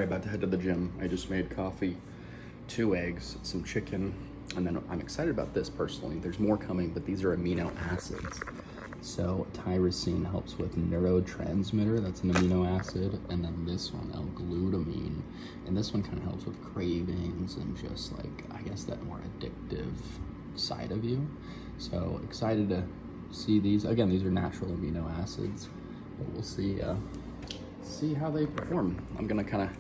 right, about to head to the gym. I just made coffee, 2 eggs, some chicken, and then I'm excited about this personally. There's more coming, but these are amino acids. So tyrosine helps with neurotransmitter, that's an amino acid, and then this one, L-glutamine, and this one kind of helps with cravings and just like, I guess, that more addictive side of you. So excited to see these. Again, these are natural amino acids, but we'll see how they perform. I'm gonna kind of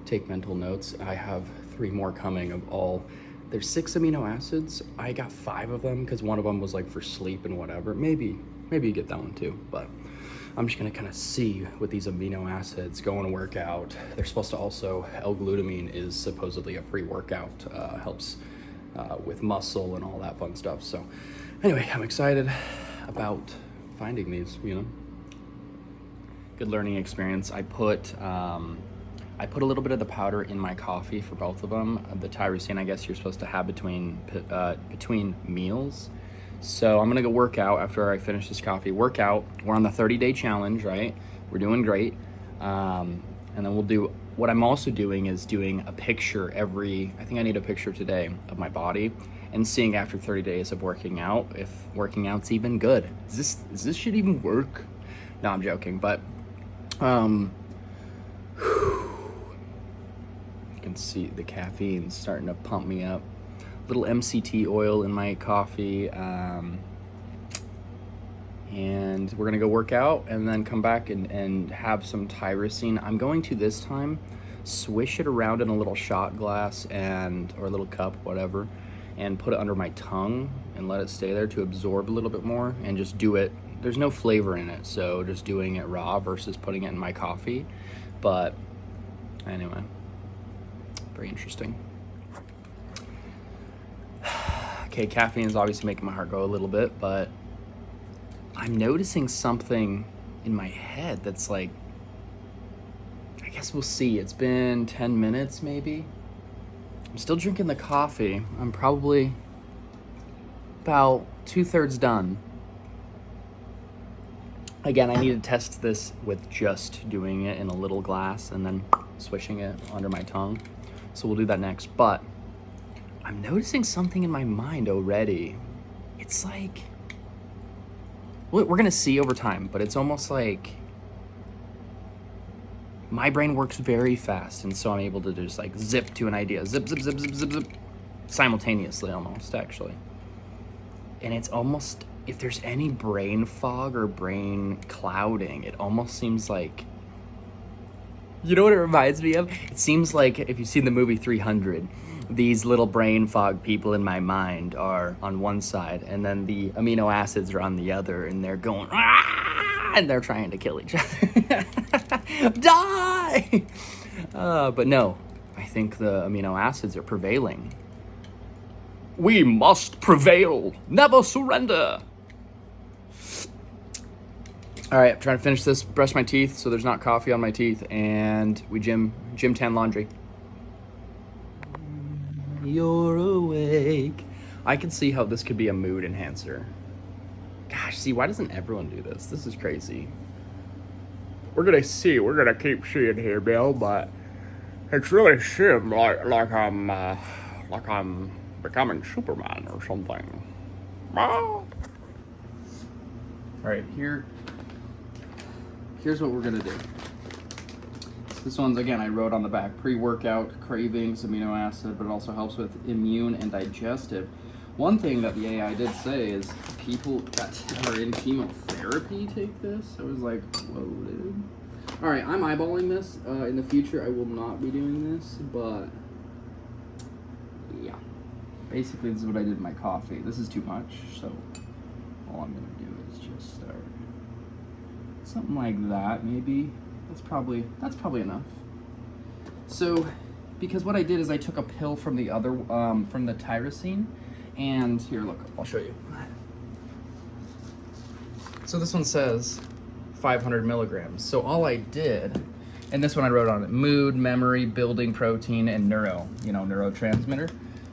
take mental notes. I have 3 more coming of all. There's 6 amino acids. I got 5 of them because one of them was like for sleep and whatever. Maybe you get that one too, but I'm just gonna kind of see with these amino acids, go on a workout. They're supposed to also, L-glutamine is supposedly a pre-workout, helps with muscle and all that fun stuff. So anyway, I'm excited about finding these, you know. Good learning experience. I put a little bit of the powder in my coffee for both of them. The tyrosine, I guess you're supposed to have between meals. So I'm gonna go work out after I finish this coffee. Work out. We're on the 30-day challenge, right? We're doing great. And then we'll do, what I'm also doing is doing a picture I think I need a picture today of my body and seeing after 30 days of working out, if working out's even good. Is this shit even work? No, I'm joking, but you can see the caffeine starting to pump me up. Little MCT oil in my coffee, and we're gonna go work out and then come back and have some tyrosine. I'm going to this time swish it around in a little shot glass or a little cup, whatever, and put it under my tongue and let it stay there to absorb a little bit more and just do it. There's no flavor in it, so just doing it raw versus putting it in my coffee. But anyway, very interesting. Okay, caffeine is obviously making my heart go a little bit, but I'm noticing something in my head that's like, I guess we'll see. It's been 10 minutes maybe. I'm still drinking the coffee. I'm probably about 2/3 done. Again, I need to test this with just doing it in a little glass and then swishing it under my tongue. So we'll do that next. But I'm noticing something in my mind already. It's like, we're gonna see over time, but it's almost like my brain works very fast, and so I'm able to just like zip to an idea, zip, simultaneously almost, actually. And it's almost, if there's any brain fog or brain clouding, it almost seems like, you know what it reminds me of? It seems like if you've seen the movie 300, these little brain fog people in my mind are on one side, and then the amino acids are on the other, and they're going, ah! And they're trying to kill each other. Die! But no, I think the amino acids are prevailing. We must prevail, never surrender. All right, I'm trying to finish this, brush my teeth so there's not coffee on my teeth, and we gym tan laundry. You're awake. I can see how this could be a mood enhancer. Gosh, see, why doesn't everyone do this? This is crazy. We're gonna keep seeing here, Bill, but it's really seemed like I'm becoming Superman or something. All right, here's what we're gonna do. This one's, again, I wrote on the back, pre-workout, cravings, amino acid, but it also helps with immune and digestive. One thing that the AI did say is people that are in chemotherapy take this. I was like, whoa, dude. All right, I'm eyeballing this. In the future, I will not be doing this, but yeah. Basically, this is what I did in my coffee. This is too much, so all I'm gonna do is just start something like that, maybe. That's probably enough. So, because what I did is I took a pill from the other, from the tyrosine, and here, look, I'll show you. So this one says 500 milligrams. So all I did, and this one I wrote on it, mood, memory, building protein, and neurotransmitter.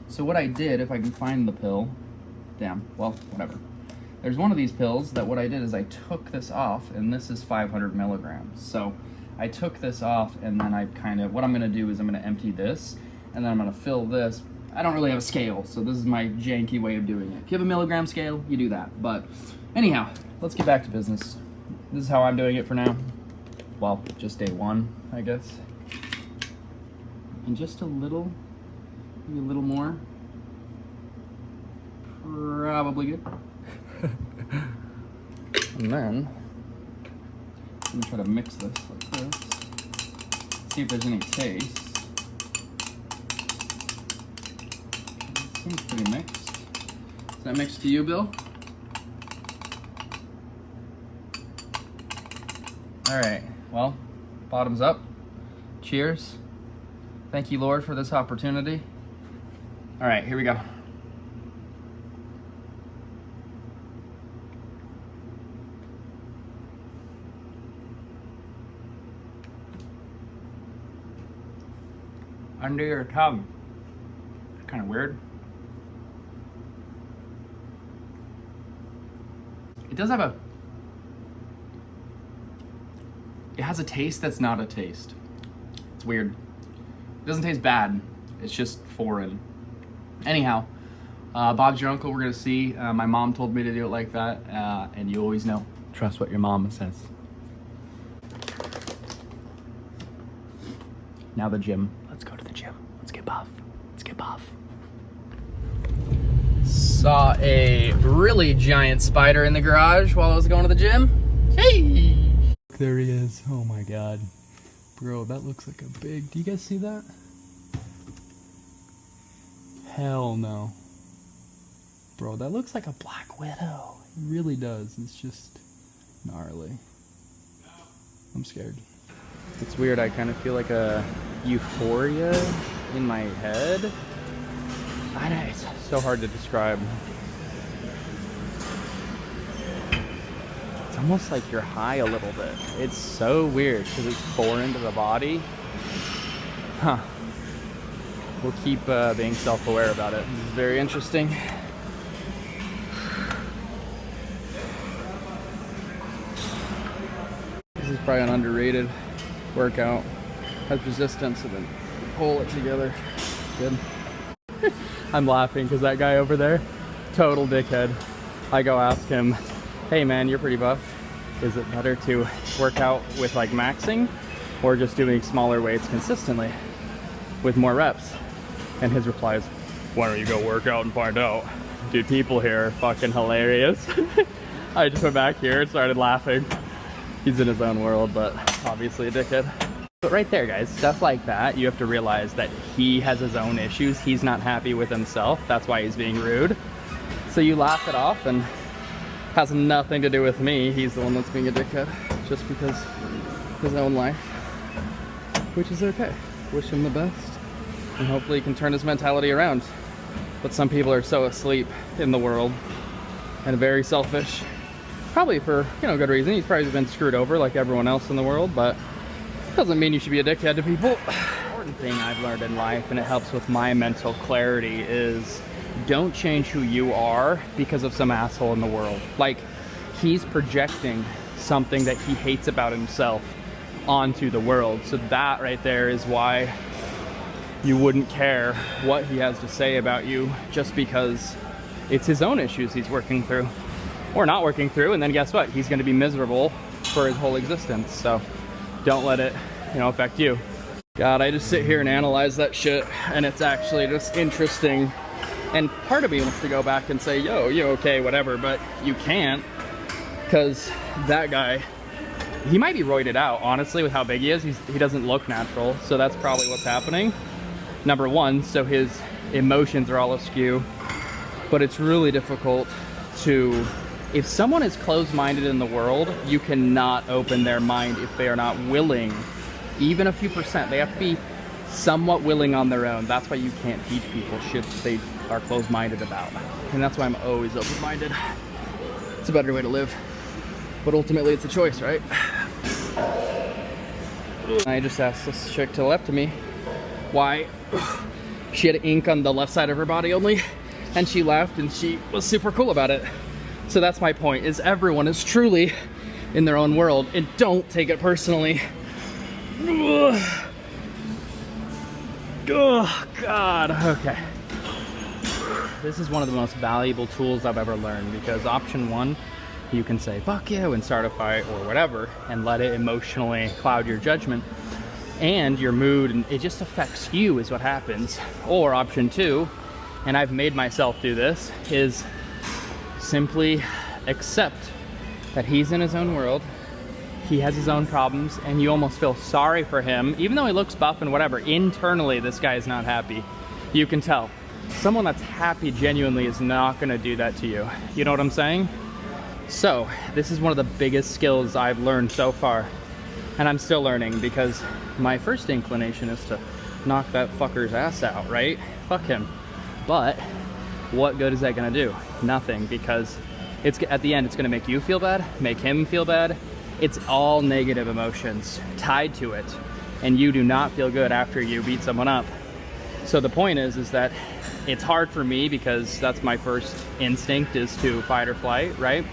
So what I did, if I can find the pill, well, whatever. There's one of these pills that what I did is I took this off, and this is 500 milligrams. So I took this off, and then I kind of, what I'm gonna do is I'm gonna empty this, and then I'm gonna fill this. I don't really have a scale, so this is my janky way of doing it. If you have a milligram scale, you do that. But anyhow, let's get back to business. This is how I'm doing it for now. Well, just day one, I guess. And just a little, maybe a little more. Probably good. And then, I'm gonna try to mix this like this. See if there's any taste. It seems pretty mixed. Is that mixed to you, Bill? All right, well, bottoms up. Cheers. Thank you, Lord, for this opportunity. All right, here we go. Under your tongue. Kind of weird. It does have it has a taste that's not a taste. It's weird. It doesn't taste bad. It's just foreign. Anyhow, Bob's your uncle, we're gonna see. My mom told me to do it like that, and you always know. Trust what your mama says. Now the gym. Let's go to the gym. Let's get buff. Let's get buff. Saw a really giant spider in the garage while I was going to the gym. Hey! There he is. Oh my god. Bro, that looks like a big... Do you guys see that? Hell no. Bro, that looks like a black widow. It really does. It's just gnarly. I'm scared. It's weird. I kind of feel like a euphoria in my head. I know, it's so hard to describe. It's almost like you're high a little bit. It's so weird because it's foreign to the body. Huh. We'll keep being self-aware about it. This is very interesting. This is probably an underrated workout. Has resistance and then pull it together. Good. I'm laughing because that guy over there, total dickhead. I go ask him, hey man, you're pretty buff. Is it better to work out with like maxing or just doing smaller weights consistently with more reps? And his reply is, why don't you go work out and find out? Dude, people here are fucking hilarious. I just went back here and started laughing. He's in his own world, but obviously a dickhead. But right there, guys, stuff like that, you have to realize that he has his own issues. He's not happy with himself. That's why he's being rude. So you laugh it off and has nothing to do with me. He's the one that's being a dickhead just because of his own life, which is okay. Wish him the best and hopefully he can turn his mentality around. But some people are so asleep in the world and very selfish, probably for, you know, good reason. He's probably been screwed over like everyone else in the world, but doesn't mean you should be a dickhead to people. Important thing I've learned in life, and it helps with my mental clarity, is don't change who you are because of some asshole in the world. Like, he's projecting something that he hates about himself onto the world. So that right there is why you wouldn't care what he has to say about you, just because it's his own issues he's working through or not working through. And then guess what? He's going to be miserable for his whole existence. So don't let it, you know, affect you. God, I just sit here and analyze that shit, and it's actually just interesting. And part of me wants to go back and say, yo, you okay, whatever, but you can't, because that guy, he might be roided out, honestly, with how big he is. He doesn't look natural, so that's probably what's happening. Number one, so his emotions are all askew, but it's really difficult to... If someone is closed-minded in the world, you cannot open their mind if they are not willing, even a few percent. They have to be somewhat willing on their own. That's why you can't teach people shit that they are closed-minded about. And that's why I'm always open-minded. It's a better way to live. But ultimately, it's a choice, right? I just asked this chick to the left of me why she had ink on the left side of her body only, and she laughed and she was super cool about it. So that's my point, is everyone is truly in their own world, and don't take it personally Oh, God. Okay. This is one of the most valuable tools I've ever learned, because option one, you can say, fuck you, and start a fight or whatever, and let it emotionally cloud your judgment and your mood, and it just affects you is what happens. Or option two, and I've made myself do this, is simply accept that he's in his own world, he has his own problems, and you almost feel sorry for him. Even though he looks buff and whatever, internally this guy is not happy. You can tell. Someone that's happy genuinely is not gonna do that to you. You know what I'm saying? So, this is one of the biggest skills I've learned so far. And I'm still learning, because my first inclination is to knock that fucker's ass out, right? Fuck him. But what good is that gonna do? Nothing, because it's at the end, it's gonna make you feel bad, make him feel bad. It's all negative emotions tied to it, and you do not feel good after you beat someone up. So the point is that it's hard for me, because that's my first instinct, is to fight or flight, right?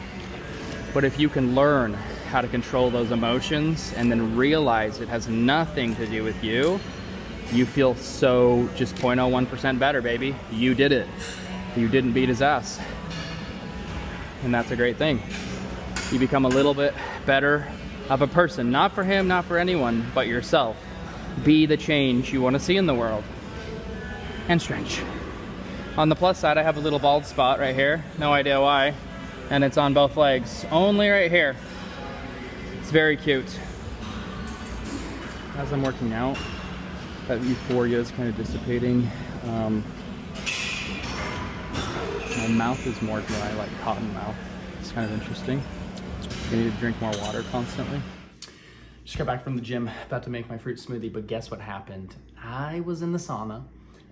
But if you can learn how to control those emotions and then realize it has nothing to do with you, you feel so just 0.01% better, baby. You did it. You didn't beat his ass. And that's a great thing. You become a little bit better of a person, not for him, not for anyone, but yourself. Be the change you want to see in the world. And stretch. On the plus side, I have a little bald spot right here, no idea why, and it's on both legs, only right here. It's very cute. As I'm working out, that euphoria is kind of dissipating. My mouth is more dry, like cotton mouth. It's kind of interesting. I need to drink more water constantly. Just got back from the gym, about to make my fruit smoothie, but guess what happened? I was in the sauna,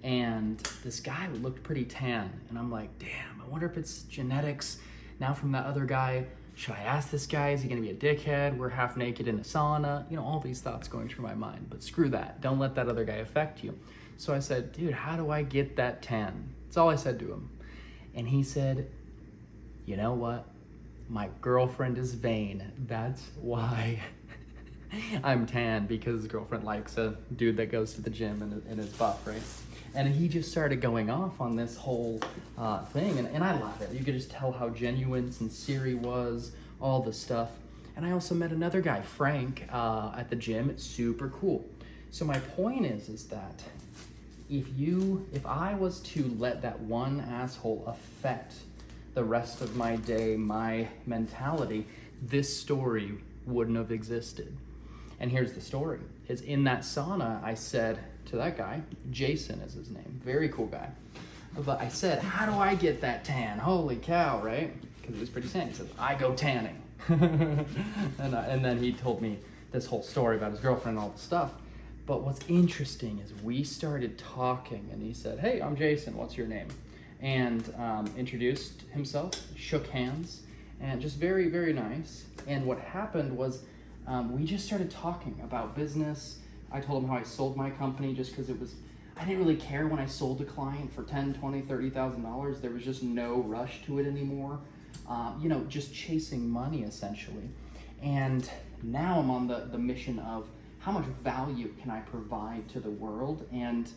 and this guy looked pretty tan, and I'm like, damn, I wonder if it's genetics. Now from that other guy, should I ask this guy, is he gonna be a dickhead? We're half naked in a sauna. You know, all these thoughts going through my mind, but screw that. Don't let that other guy affect you. So I said, dude, how do I get that tan? That's all I said to him. And he said, you know what? My girlfriend is vain. That's why I'm tan, because his girlfriend likes a dude that goes to the gym and is buff, right? And he just started going off on this whole thing, and I love it. You could just tell how genuine, sincere he was, all the stuff. And I also met another guy, Frank, at the gym. It's super cool. So my point is that if I was to let that one asshole affect the rest of my day, my mentality, this story wouldn't have existed. And here's the story. Is in that sauna, I said to that guy, Jason is his name, very cool guy. But I said, how do I get that tan? Holy cow, right? Because it was pretty tan. He says, I go tanning. and then he told me this whole story about his girlfriend and all the stuff. But what's interesting is we started talking, and he said, hey, I'm Jason, what's your name? And introduced himself, shook hands, and just very, very nice. And what happened was we just started talking about business. I told him how I sold my company just because I didn't really care when I sold a client for $10,000, $20,000, $30,000. There was just no rush to it anymore. Just chasing money essentially. And now I'm on the mission of how much value can I provide to the world, and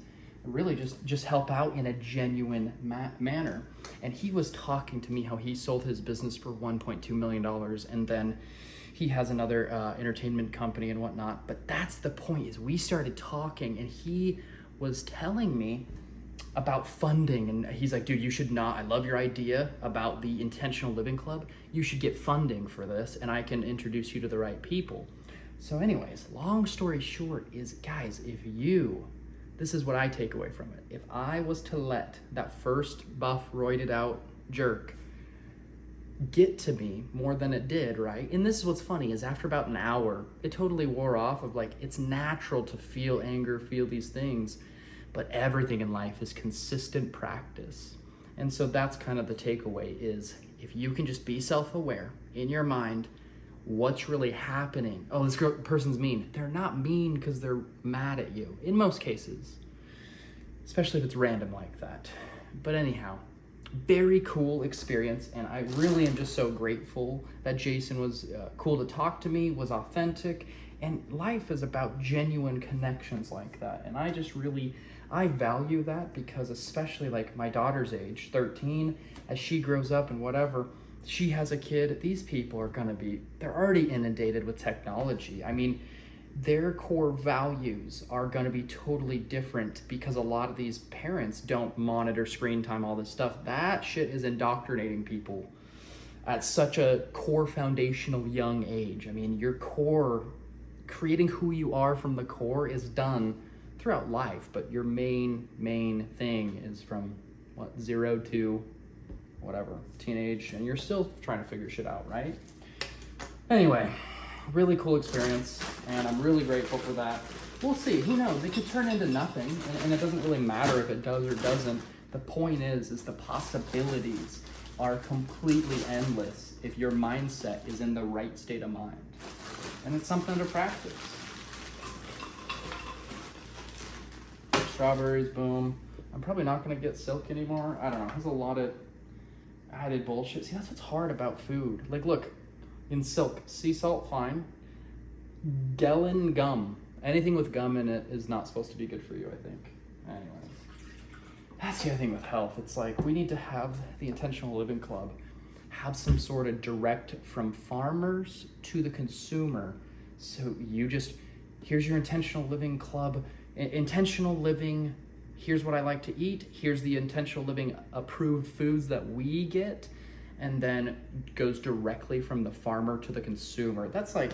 really just help out in a genuine manner. And he was talking to me how he sold his business for $1.2 million, and then he has another entertainment company and whatnot. But that's the point, is we started talking, and he was telling me about funding, and he's like, dude, you should not, I love your idea about the Intentional Living Club. You should get funding for this, and I can introduce you to the right people. So anyways, long story short is, guys, this is what I take away from it. If I was to let that first buff, roided out jerk get to me more than it did, right? And this is what's funny, is after about an hour, it totally wore off of like, it's natural to feel anger, feel these things, but everything in life is consistent practice. And so that's kind of the takeaway, is if you can just be self-aware in your mind, what's really happening? Oh, this person's mean. They're not mean because they're mad at you, in most cases, especially if it's random like that. But anyhow, very cool experience, and I really am just so grateful that Jason was cool to talk to me, was authentic, And life is about genuine connections like that. And I value that, because especially like my daughter's age, 13, as she grows up and whatever, she has a kid, these people are they're already inundated with technology. I mean, their core values are going to be totally different, because a lot of these parents don't monitor screen time, all this stuff. That shit is indoctrinating people at such a core foundational young age. I mean, your core, creating who you are from the core, is done throughout life, but your main thing is from 0 to whatever, teenage, and you're still trying to figure shit out, right? Anyway, really cool experience, and I'm really grateful for that. We'll see, who knows, it could turn into nothing, and it doesn't really matter if it does or doesn't. The point is the possibilities are completely endless if your mindset is in the right state of mind. And it's something to practice. Strawberries, boom. I'm probably not gonna get silk anymore. I don't know, it has a lot of added bullshit. See, that's what's hard about food. Like, look, in silk, sea salt, fine. Gelen gum. Anything with gum in it is not supposed to be good for you, I think. Anyway, that's the other thing with health. It's like, we need to have the Intentional Living Club have some sort of direct from farmers to the consumer. So here's your Intentional Living Club. Intentional living, here's what I like to eat. Here's the Intentional Living approved foods that we get. And then goes directly from the farmer to the consumer. That's like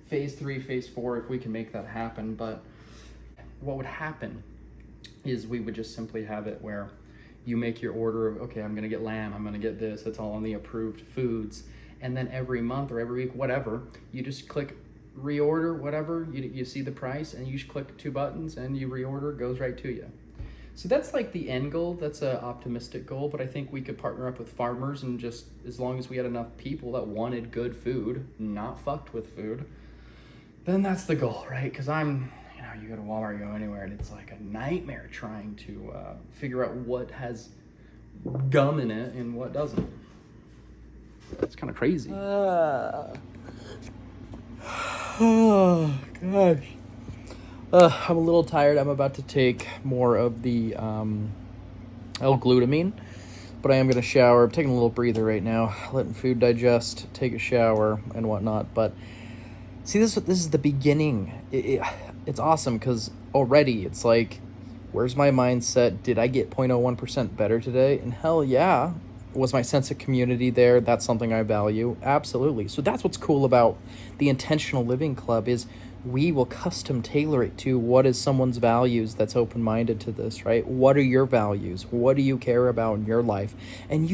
phase 3, phase 4, if we can make that happen. But what would happen is we would just simply have it where you make your order of, okay, I'm gonna get lamb, I'm gonna get this, it's all on the approved foods. And then every month or every week, whatever, you just click reorder, whatever, you see the price, and you just click 2 buttons and you reorder, it goes right to you. So that's like the end goal. That's an optimistic goal, but I think we could partner up with farmers, and just as long as we had enough people that wanted good food, not fucked with food, then that's the goal, right? Because you go to Walmart, you go anywhere, and it's like a nightmare trying to figure out what has gum in it and what doesn't. That's kind of crazy. Oh, gosh. I'm a little tired. I'm about to take more of the L-glutamine, but I am going to shower. I'm taking a little breather right now, letting food digest, take a shower, and whatnot. But see, this is the beginning. It's awesome, because already it's like, where's my mindset? Did I get 0.01% better today? And hell yeah. Was my sense of community there? That's something I value. Absolutely. So that's what's cool about the Intentional Living Club, is we will custom tailor it to what is someone's values that's open-minded to this, right? What are your values? What do you care about in your life? And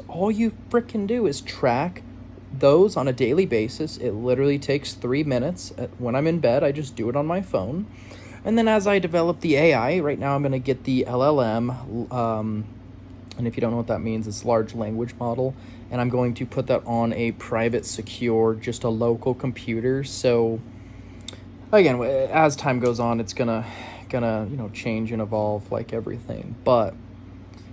all you frickin' do is track those on a daily basis. It literally takes 3 minutes. When I'm in bed, I just do it on my phone. And then as I develop the AI, right now I'm going to get the LLM, and if you don't know what that means, it's large language model. And I'm going to put that on a private, secure, just a local computer. So again, as time goes on, it's gonna change and evolve like everything. But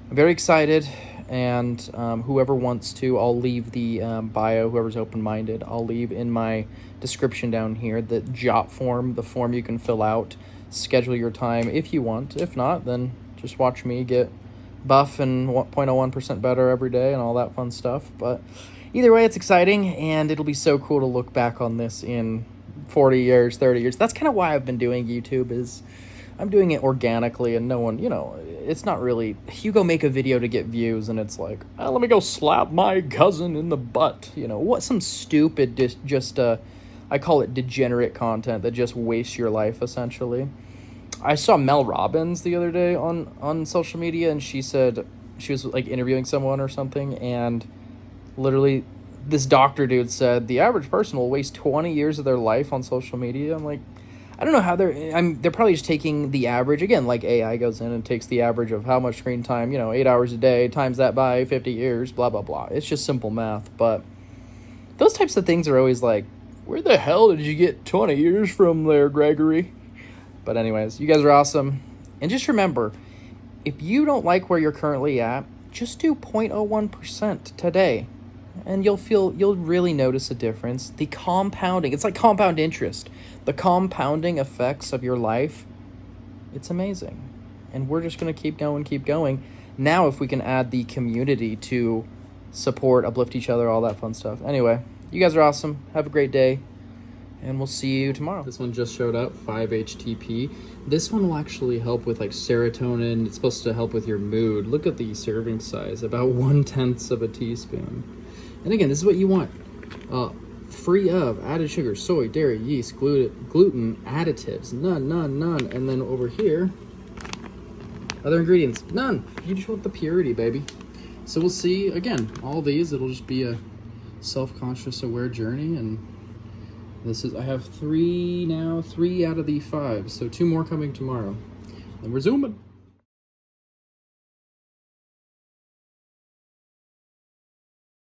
I'm very excited, and whoever wants to, I'll leave the bio. Whoever's open-minded, I'll leave in my description down here the JOT form, the form you can fill out, schedule your time if you want. If not, then just watch me get buff and 0.01% better every day and all that fun stuff. But either way, it's exciting, and it'll be so cool to look back on this in 40 years, 30 years. That's kind of why I've been doing YouTube, is I'm doing it organically, and no one, it's not really, you go make a video to get views, and it's like, let me go slap my cousin in the butt. Some stupid, I call it degenerate content that just wastes your life, essentially. I saw Mel Robbins the other day on social media, and she said, she was like interviewing someone or something, and literally this doctor dude said the average person will waste 20 years of their life on social media. I'm like, I don't know how they're probably just taking the average, again, like AI goes in and takes the average of how much screen time, 8 hours a day, times that by 50 years, blah, blah, blah. It's just simple math. But those types of things are always like, where the hell did you get 20 years from there, Gregory? But anyways, you guys are awesome. And just remember, if you don't like where you're currently at, just do 0.01% today. and you'll really notice a difference. The compounding, it's like compound interest. The compounding effects of your life, it's amazing. And we're just going to keep going. Now, if we can add the community to support, uplift each other, all that fun stuff. Anyway, you guys are awesome. Have a great day, and we'll see you tomorrow. This one just showed up, 5-HTP. This one will actually help with like serotonin. It's supposed to help with your mood. Look at the serving size, about 1/10 of a teaspoon. And again, this is what you want. Free of added sugar, soy, dairy, yeast, gluten, additives. None. And then over here, other ingredients, none. You just want the purity, baby. So we'll see, again, all these, it'll just be a self-conscious aware journey. And this is, I have 3 now, 3 out of the 5. So 2 more coming tomorrow. And we're zooming.